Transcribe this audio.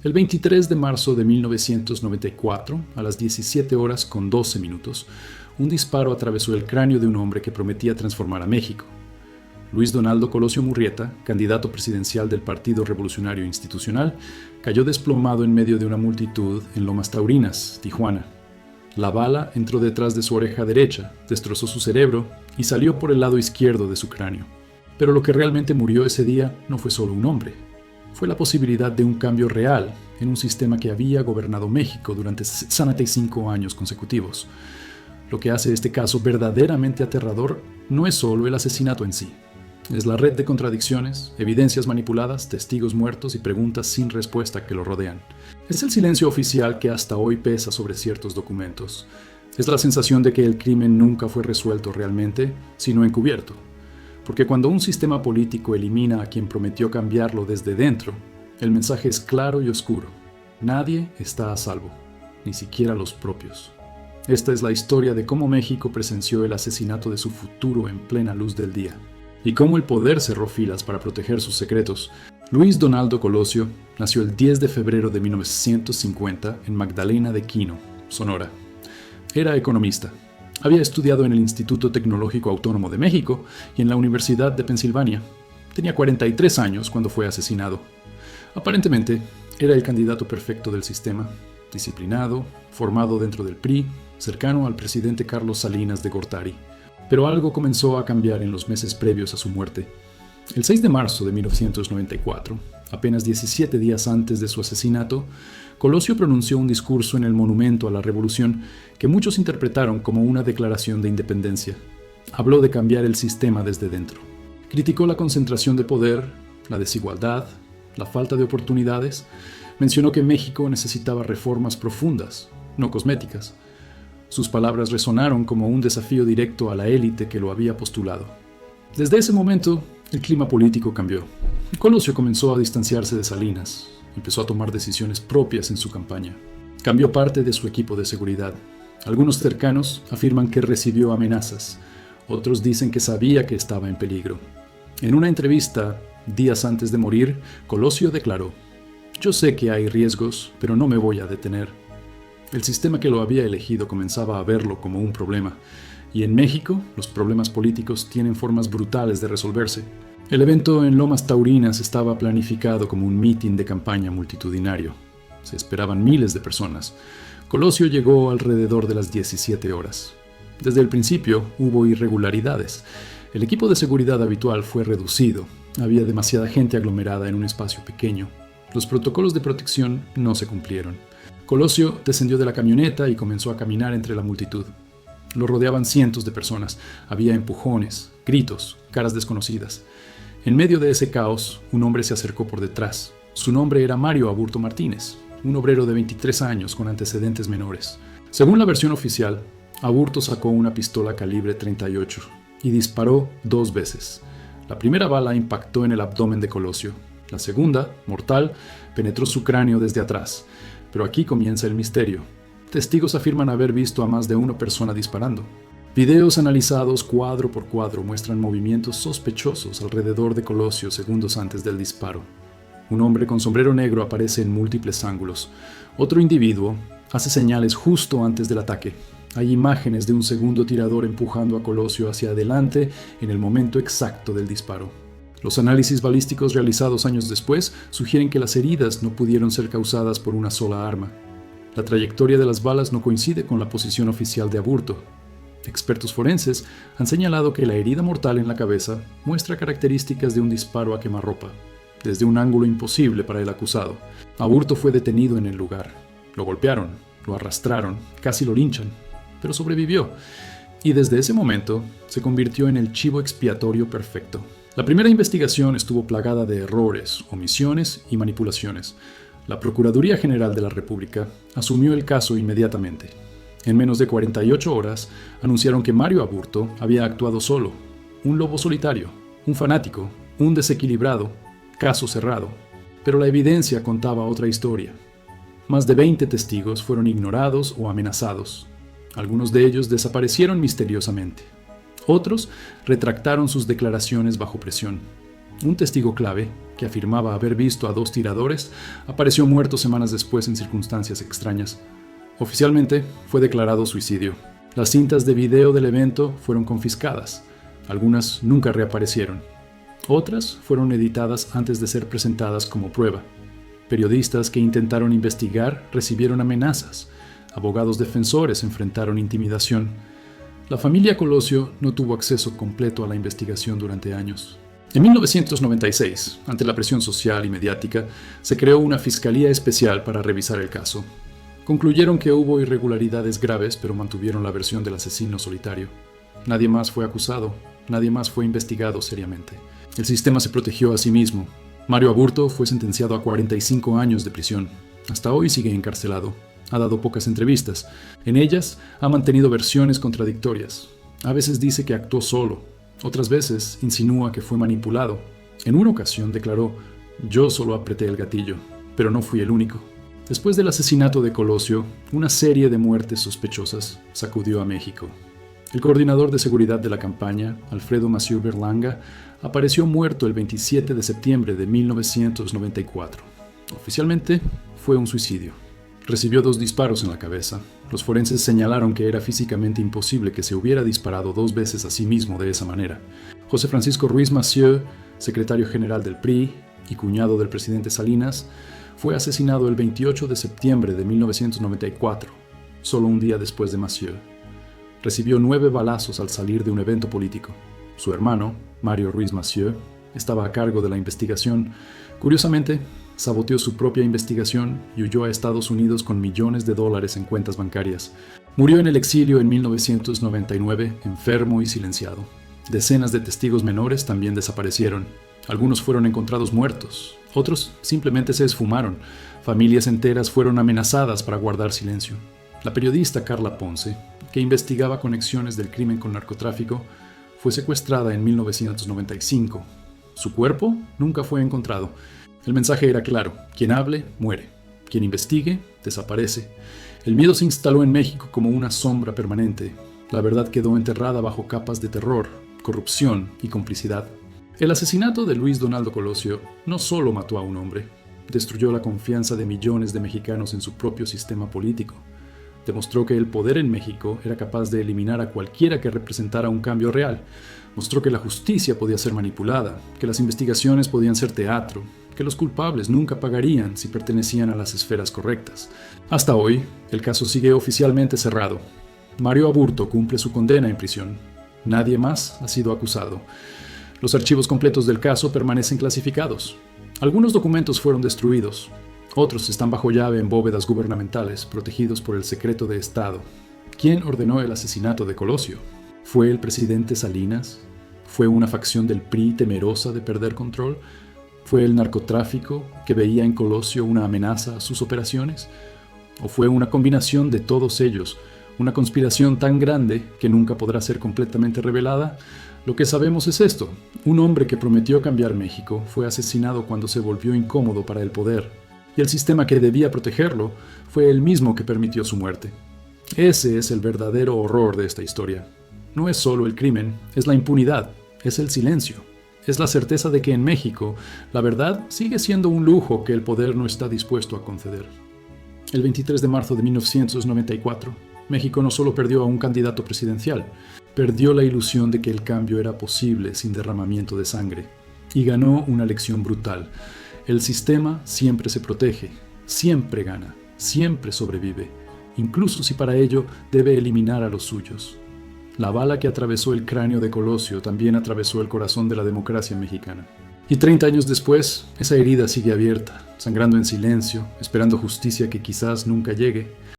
El 23 de marzo de 1994, a las 17 horas con 12 minutos, un disparo atravesó el cráneo de un hombre que prometía transformar a México. Luis Donaldo Colosio Murrieta, candidato presidencial del Partido Revolucionario Institucional, cayó desplomado en medio de una multitud en Lomas Taurinas, Tijuana. La bala entró detrás de su oreja derecha, destrozó su cerebro y salió por el lado izquierdo de su cráneo. Pero lo que realmente murió ese día no fue solo un hombre. Fue la posibilidad de un cambio real en un sistema que había gobernado México durante 65 años consecutivos. Lo que hace este caso verdaderamente aterrador no es solo el asesinato en sí. Es la red de contradicciones, evidencias manipuladas, testigos muertos y preguntas sin respuesta que lo rodean. Es el silencio oficial que hasta hoy pesa sobre ciertos documentos. Es la sensación de que el crimen nunca fue resuelto realmente, sino encubierto. Porque cuando un sistema político elimina a quien prometió cambiarlo desde dentro, el mensaje es claro y oscuro. Nadie está a salvo, ni siquiera los propios. Esta es la historia de cómo México presenció el asesinato de su futuro en plena luz del día. Y cómo el poder cerró filas para proteger sus secretos. Luis Donaldo Colosio nació el 10 de febrero de 1950 en Magdalena de Quino, Sonora. Era economista. Había estudiado en el Instituto Tecnológico Autónomo de México y en la Universidad de Pensilvania. Tenía 43 años cuando fue asesinado. Aparentemente, era el candidato perfecto del sistema, disciplinado, formado dentro del PRI, cercano al presidente Carlos Salinas de Gortari. Pero algo comenzó a cambiar en los meses previos a su muerte. El 6 de marzo de 1994, apenas 17 días antes de su asesinato, Colosio pronunció un discurso en el Monumento a la Revolución que muchos interpretaron como una declaración de independencia. Habló de cambiar el sistema desde dentro. Criticó la concentración de poder, la desigualdad, la falta de oportunidades. Mencionó que México necesitaba reformas profundas, no cosméticas. Sus palabras resonaron como un desafío directo a la élite que lo había postulado. Desde ese momento, el clima político cambió. Colosio comenzó a distanciarse de Salinas, empezó a tomar decisiones propias en su campaña. Cambió parte de su equipo de seguridad. Algunos cercanos afirman que recibió amenazas, otros dicen que sabía que estaba en peligro. En una entrevista, días antes de morir, Colosio declaró: "Yo sé que hay riesgos, pero no me voy a detener". El sistema que lo había elegido comenzaba a verlo como un problema, y en México los problemas políticos tienen formas brutales de resolverse. El evento en Lomas Taurinas estaba planificado como un mitin de campaña multitudinario. Se esperaban miles de personas. Colosio llegó alrededor de las 17 horas. Desde el principio hubo irregularidades. El equipo de seguridad habitual fue reducido. Había demasiada gente aglomerada en un espacio pequeño. Los protocolos de protección no se cumplieron. Colosio descendió de la camioneta y comenzó a caminar entre la multitud. Lo rodeaban cientos de personas. Había empujones, gritos, caras desconocidas. En medio de ese caos, un hombre se acercó por detrás. Su nombre era Mario Aburto Martínez, un obrero de 23 años con antecedentes menores. Según la versión oficial, Aburto sacó una pistola calibre .38 y disparó 2 veces. La primera bala impactó en el abdomen de Colosio. La segunda, mortal, penetró su cráneo desde atrás. Pero aquí comienza el misterio. Testigos afirman haber visto a más de una persona disparando. Videos analizados cuadro por cuadro muestran movimientos sospechosos alrededor de Colosio segundos antes del disparo. Un hombre con sombrero negro aparece en múltiples ángulos. Otro individuo hace señales justo antes del ataque. Hay imágenes de un segundo tirador empujando a Colosio hacia adelante en el momento exacto del disparo. Los análisis balísticos realizados años después sugieren que las heridas no pudieron ser causadas por una sola arma. La trayectoria de las balas no coincide con la posición oficial de Aburto. Expertos forenses han señalado que la herida mortal en la cabeza muestra características de un disparo a quemarropa, desde un ángulo imposible para el acusado. Aburto fue detenido en el lugar. Lo golpearon, lo arrastraron, casi lo linchan, pero sobrevivió. Y desde ese momento se convirtió en el chivo expiatorio perfecto. La primera investigación estuvo plagada de errores, omisiones y manipulaciones. La Procuraduría General de la República asumió el caso inmediatamente. En menos de 48 horas, anunciaron que Mario Aburto había actuado solo, un lobo solitario, un fanático, un desequilibrado, caso cerrado. Pero la evidencia contaba otra historia. Más de 20 testigos fueron ignorados o amenazados. Algunos de ellos desaparecieron misteriosamente. Otros retractaron sus declaraciones bajo presión. Un testigo clave, que afirmaba haber visto a 2 tiradores, apareció muerto semanas después en circunstancias extrañas. Oficialmente fue declarado suicidio. Las cintas de video del evento fueron confiscadas. Algunas nunca reaparecieron. Otras fueron editadas antes de ser presentadas como prueba. Periodistas que intentaron investigar recibieron amenazas. Abogados defensores enfrentaron intimidación. La familia Colosio no tuvo acceso completo a la investigación durante años. En 1996, ante la presión social y mediática, se creó una fiscalía especial para revisar el caso. Concluyeron que hubo irregularidades graves, pero mantuvieron la versión del asesino solitario. Nadie más fue acusado, nadie más fue investigado seriamente. El sistema se protegió a sí mismo. Mario Aburto fue sentenciado a 45 años de prisión. Hasta hoy sigue encarcelado. Ha dado pocas entrevistas. En ellas ha mantenido versiones contradictorias. A veces dice que actuó solo. Otras veces insinúa que fue manipulado. En una ocasión declaró: "Yo solo apreté el gatillo, pero no fui el único". Después del asesinato de Colosio, una serie de muertes sospechosas sacudió a México. El coordinador de seguridad de la campaña, Alfredo Massieu Berlanga, apareció muerto el 27 de septiembre de 1994. Oficialmente fue un suicidio. Recibió 2 disparos en la cabeza. Los forenses señalaron que era físicamente imposible que se hubiera disparado 2 veces a sí mismo de esa manera. José Francisco Ruiz Massieu, secretario general del PRI y cuñado del presidente Salinas, fue asesinado el 28 de septiembre de 1994, solo un día después de Massieu. Recibió 9 balazos al salir de un evento político. Su hermano, Mario Ruiz Massieu, estaba a cargo de la investigación. Curiosamente, saboteó su propia investigación y huyó a Estados Unidos con millones de dólares en cuentas bancarias. Murió en el exilio en 1999, enfermo y silenciado. Decenas de testigos menores también desaparecieron. Algunos fueron encontrados muertos, otros simplemente se esfumaron. Familias enteras fueron amenazadas para guardar silencio. La periodista Carla Ponce, que investigaba conexiones del crimen con narcotráfico, fue secuestrada en 1995. Su cuerpo nunca fue encontrado. El mensaje era claro: quien hable, muere. Quien investigue, desaparece. El miedo se instaló en México como una sombra permanente. La verdad quedó enterrada bajo capas de terror, corrupción y complicidad. El asesinato de Luis Donaldo Colosio no solo mató a un hombre, destruyó la confianza de millones de mexicanos en su propio sistema político. Demostró que el poder en México era capaz de eliminar a cualquiera que representara un cambio real. Mostró que la justicia podía ser manipulada, que las investigaciones podían ser teatro, que los culpables nunca pagarían si pertenecían a las esferas correctas. Hasta hoy, el caso sigue oficialmente cerrado. Mario Aburto cumple su condena en prisión. Nadie más ha sido acusado. Los archivos completos del caso permanecen clasificados. Algunos documentos fueron destruidos. Otros están bajo llave en bóvedas gubernamentales, protegidos por el secreto de Estado. ¿Quién ordenó el asesinato de Colosio? ¿Fue el presidente Salinas? ¿Fue una facción del PRI temerosa de perder control? ¿Fue el narcotráfico que veía en Colosio una amenaza a sus operaciones? ¿O fue una combinación de todos ellos, una conspiración tan grande que nunca podrá ser completamente revelada? Lo que sabemos es esto: un hombre que prometió cambiar México fue asesinado cuando se volvió incómodo para el poder, y el sistema que debía protegerlo fue el mismo que permitió su muerte. Ese es el verdadero horror de esta historia. No es solo el crimen, es la impunidad, es el silencio. Es la certeza de que en México la verdad sigue siendo un lujo que el poder no está dispuesto a conceder. El 23 de marzo de 1994, México no solo perdió a un candidato presidencial, perdió la ilusión de que el cambio era posible sin derramamiento de sangre, y ganó una lección brutal. El sistema siempre se protege, siempre gana, siempre sobrevive, incluso si para ello debe eliminar a los suyos. La bala que atravesó el cráneo de Colosio también atravesó el corazón de la democracia mexicana. Y 30 años después, esa herida sigue abierta, sangrando en silencio, esperando justicia que quizás nunca llegue.